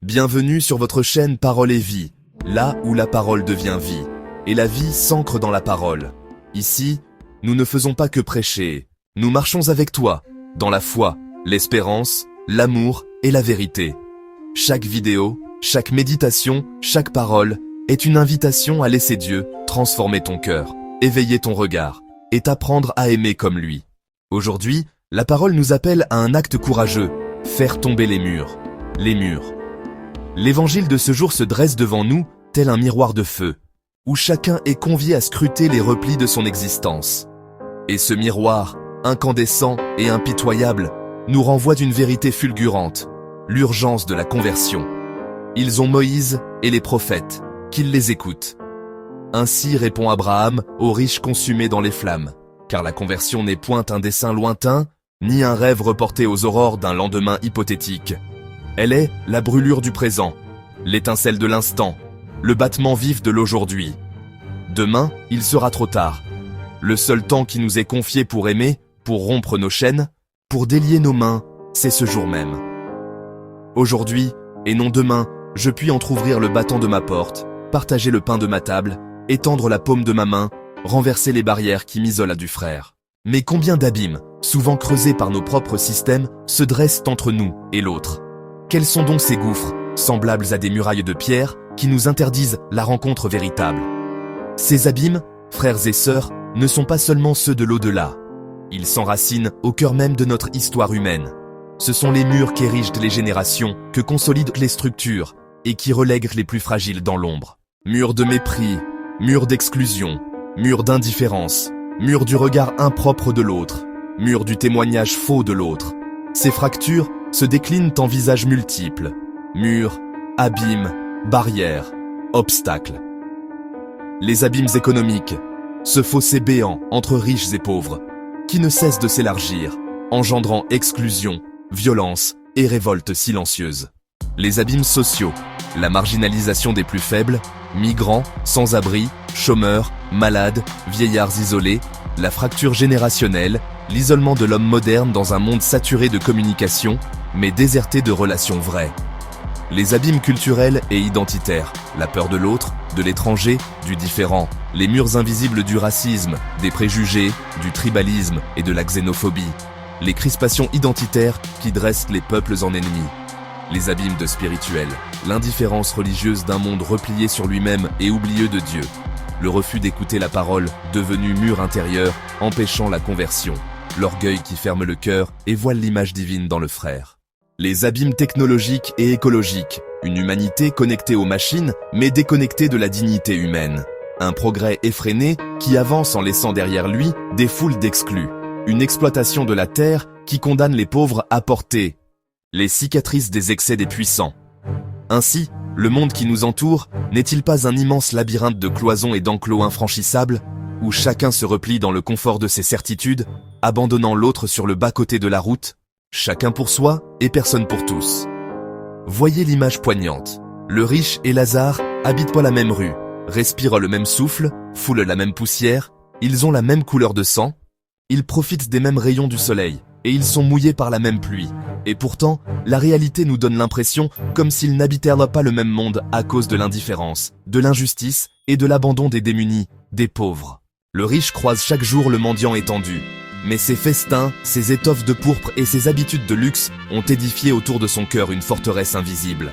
Bienvenue sur votre chaîne Parole et Vie, là où la parole devient vie, et la vie s'ancre dans la parole. Ici, nous ne faisons pas que prêcher, nous marchons avec toi, dans la foi, l'espérance, l'amour et la vérité. Chaque vidéo, chaque méditation, chaque parole est une invitation à laisser Dieu transformer ton cœur, éveiller ton regard et t'apprendre à aimer comme lui. Aujourd'hui, la parole nous appelle à un acte courageux, faire tomber les murs. Les murs. L'évangile de ce jour se dresse devant nous, tel un miroir de feu, où chacun est convié à scruter les replis de son existence. Et ce miroir, incandescent et impitoyable, nous renvoie d'une vérité fulgurante, l'urgence de la conversion. Ils ont Moïse et les prophètes, qu'ils les écoutent. Ainsi répond Abraham aux riches consumés dans les flammes, car la conversion n'est point un dessein lointain, ni un rêve reporté aux aurores d'un lendemain hypothétique. Elle est la brûlure du présent, l'étincelle de l'instant, le battement vif de l'aujourd'hui. Demain, il sera trop tard. Le seul temps qui nous est confié pour aimer, pour rompre nos chaînes, pour délier nos mains, c'est ce jour même. Aujourd'hui, et non demain, je puis entr'ouvrir le battant de ma porte, partager le pain de ma table, étendre la paume de ma main, renverser les barrières qui m'isolent à du frère. Mais combien d'abîmes, souvent creusés par nos propres systèmes, se dressent entre nous et l'autre? Quels sont donc ces gouffres, semblables à des murailles de pierre, qui nous interdisent la rencontre véritable? Ces abîmes, frères et sœurs, ne sont pas seulement ceux de l'au-delà. Ils s'enracinent au cœur même de notre histoire humaine. Ce sont les murs qu'érigent les générations, que consolident les structures, et qui relèguent les plus fragiles dans l'ombre. Murs de mépris, murs d'exclusion, murs d'indifférence, murs du regard impropre de l'autre, murs du témoignage faux de l'autre. Ces fractures se déclinent en visages multiples, murs, abîmes, barrières, obstacles. Les abîmes économiques, ce fossé béant entre riches et pauvres, qui ne cesse de s'élargir, engendrant exclusion, violence et révolte silencieuse. Les abîmes sociaux, la marginalisation des plus faibles, migrants, sans-abri, chômeurs, malades, vieillards isolés, la fracture générationnelle, l'isolement de l'homme moderne dans un monde saturé de communication, mais déserté de relations vraies. Les abîmes culturels et identitaires, la peur de l'autre, de l'étranger, du différent, les murs invisibles du racisme, des préjugés, du tribalisme et de la xénophobie, les crispations identitaires qui dressent les peuples en ennemis, les abîmes de spirituel, l'indifférence religieuse d'un monde replié sur lui-même et oublieux de Dieu, le refus d'écouter la parole, devenu mur intérieur, empêchant la conversion, l'orgueil qui ferme le cœur et voile l'image divine dans le frère. Les abîmes technologiques et écologiques, une humanité connectée aux machines, mais déconnectée de la dignité humaine. Un progrès effréné qui avance en laissant derrière lui des foules d'exclus. Une exploitation de la terre qui condamne les pauvres à porter les cicatrices des excès des puissants. Ainsi, le monde qui nous entoure n'est-il pas un immense labyrinthe de cloisons et d'enclos infranchissables, où chacun se replie dans le confort de ses certitudes, abandonnant l'autre sur le bas-côté de la route, chacun pour soi et personne pour tous. Voyez l'image poignante. Le riche et Lazare habitent pas la même rue, respirent le même souffle, foulent la même poussière, ils ont la même couleur de sang, ils profitent des mêmes rayons du soleil, et ils sont mouillés par la même pluie. Et pourtant, la réalité nous donne l'impression comme s'ils n'habitèrent pas le même monde à cause de l'indifférence, de l'injustice et de l'abandon des démunis, des pauvres. Le riche croise chaque jour le mendiant étendu, mais ses festins, ses étoffes de pourpre et ses habitudes de luxe ont édifié autour de son cœur une forteresse invisible.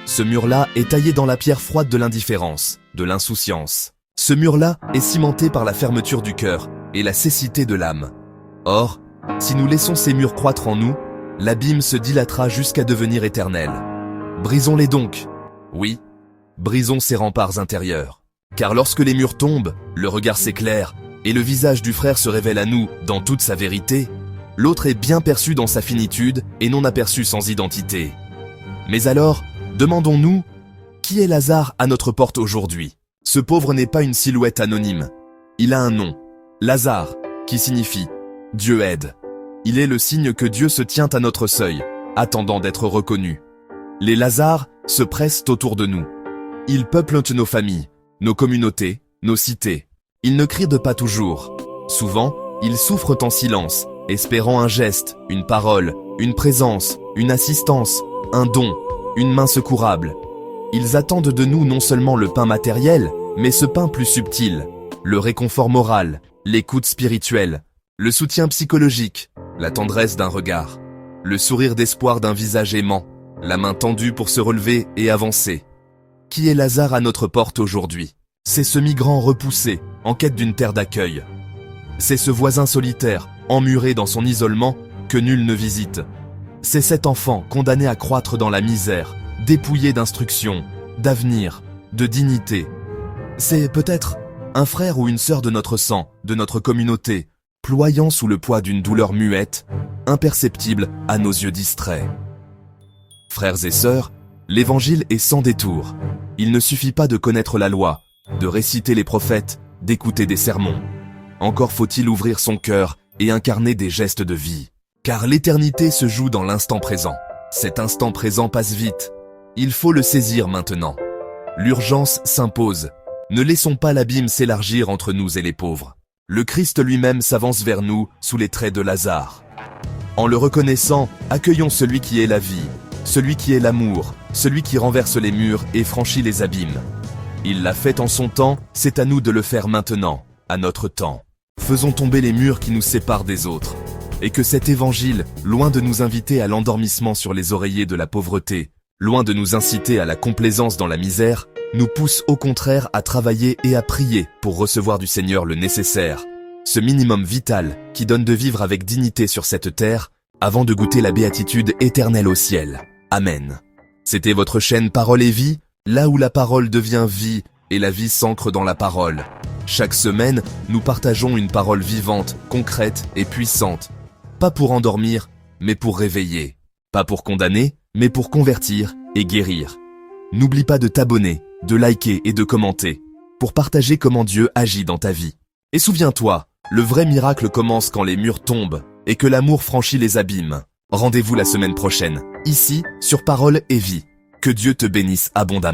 Ce mur-là est taillé dans la pierre froide de l'indifférence, de l'insouciance. Ce mur-là est cimenté par la fermeture du cœur et la cécité de l'âme. Or, si nous laissons ces murs croître en nous, l'abîme se dilatera jusqu'à devenir éternel. Brisons-les donc. Oui, brisons ces remparts intérieurs. Car lorsque les murs tombent, le regard s'éclaire, et le visage du frère se révèle à nous dans toute sa vérité, l'autre est bien perçu dans sa finitude et non aperçu sans identité. Mais alors, demandons-nous, qui est Lazare à notre porte aujourd'hui? Ce pauvre n'est pas une silhouette anonyme. Il a un nom, Lazare, qui signifie « Dieu aide ». Il est le signe que Dieu se tient à notre seuil, attendant d'être reconnu. Les Lazares se pressent autour de nous. Ils peuplent nos familles, nos communautés, nos cités. Ils ne crient pas toujours. Souvent, ils souffrent en silence, espérant un geste, une parole, une présence, une assistance, un don, une main secourable. Ils attendent de nous non seulement le pain matériel, mais ce pain plus subtil, le réconfort moral, l'écoute spirituelle, le soutien psychologique, la tendresse d'un regard, le sourire d'espoir d'un visage aimant, la main tendue pour se relever et avancer. Qui est Lazare à notre porte aujourd'hui? C'est ce migrant repoussé, en quête d'une terre d'accueil. C'est ce voisin solitaire, emmuré dans son isolement, que nul ne visite. C'est cet enfant condamné à croître dans la misère, dépouillé d'instruction, d'avenir, de dignité. C'est peut-être un frère ou une sœur de notre sang, de notre communauté, ployant sous le poids d'une douleur muette, imperceptible à nos yeux distraits. Frères et sœurs, l'évangile est sans détour. Il ne suffit pas de connaître la loi, de réciter les prophètes, d'écouter des sermons. Encore faut-il ouvrir son cœur et incarner des gestes de vie. Car l'éternité se joue dans l'instant présent. Cet instant présent passe vite. Il faut le saisir maintenant. L'urgence s'impose. Ne laissons pas l'abîme s'élargir entre nous et les pauvres. Le Christ lui-même s'avance vers nous sous les traits de Lazare. En le reconnaissant, accueillons celui qui est la vie, celui qui est l'amour, celui qui renverse les murs et franchit les abîmes. Il l'a fait en son temps, c'est à nous de le faire maintenant, à notre temps. Faisons tomber les murs qui nous séparent des autres. Et que cet évangile, loin de nous inviter à l'endormissement sur les oreillers de la pauvreté, loin de nous inciter à la complaisance dans la misère, nous pousse au contraire à travailler et à prier pour recevoir du Seigneur le nécessaire, ce minimum vital qui donne de vivre avec dignité sur cette terre, avant de goûter la béatitude éternelle au ciel. Amen. C'était votre chaîne Parole et Vie, là où la parole devient vie et la vie s'ancre dans la parole. Chaque semaine, nous partageons une parole vivante, concrète et puissante. Pas pour endormir, mais pour réveiller. Pas pour condamner, mais pour convertir et guérir. N'oublie pas de t'abonner, de liker et de commenter, pour partager comment Dieu agit dans ta vie. Et souviens-toi, le vrai miracle commence quand les murs tombent et que l'amour franchit les abîmes. Rendez-vous la semaine prochaine, ici, sur Parole et Vie. Que Dieu te bénisse abondamment.